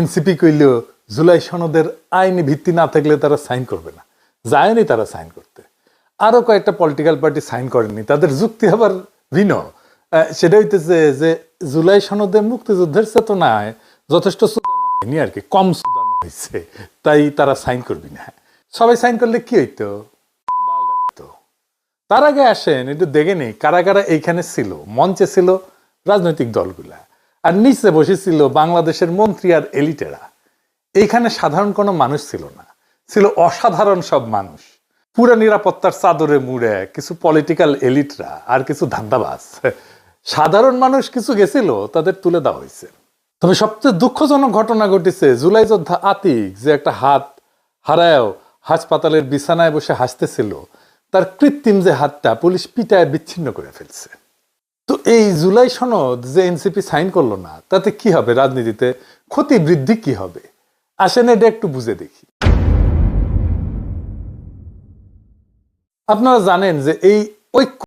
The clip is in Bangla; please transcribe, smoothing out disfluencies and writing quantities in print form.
এনসিপি কইল জুলাই সনদের আইনি ভিত্তি না থাকলে তারা সাইন করবে না, যায়নি তারা সাইন করতে। আরো কয়েকটা পলিটিক্যাল পার্টি সাইন করেনি, তাদের যুক্তি আবার ভিন্ন। সেটা হইতেছে যে জুলাই সনদে মুক্তিযুদ্ধের চেতনায় যথেষ্ট সুদানো হয়নি আর কি, কম সুদানো হয়েছে, তাই তারা সাইন করবি না। সবাই সাইন করলে কি হইতো? বালডা হইতো। তার আগে আসেন একটু দেখে নেই কারা কারা এইখানে ছিল। মঞ্চে ছিল রাজনৈতিক দলগুলা, আর নিচে বসেছিল বাংলাদেশের মন্ত্রী আর এলিটেরা। এইখানে সাধারণ কোনো মানুষ ছিল না, ছিল অসাধারণ সব মানুষ। পুরা নিরাপত্তার চাদরে মুড়ে কিছু পলিটিক্যাল এলিটরা আর কিছু ধান্দাবাজ। সাধারণ মানুষ কিছু গেছিল, তাদের তুলে দেওয়া হয়েছে। তবে সবচেয়ে দুঃখজনক ঘটনা ঘটেছে জুলাই যোদ্ধা আতিক, যে একটা হাত হারায়ও হাসপাতালের বিছানায় বসে হাসতেছিল, তার কৃত্রিম যে হাতটা পুলিশ পিটায় বিচ্ছিন্ন করে ফেলছে। তো এই জুলাই সনদ যে এনসিপি সাইন করলো না, তাতে কি হবে? রাজনীতিতে ক্ষতি বৃদ্ধি কি হবে? আসেন এটা একটু বুঝে দেখি। আপনারা জানেন যে এই ঐক্য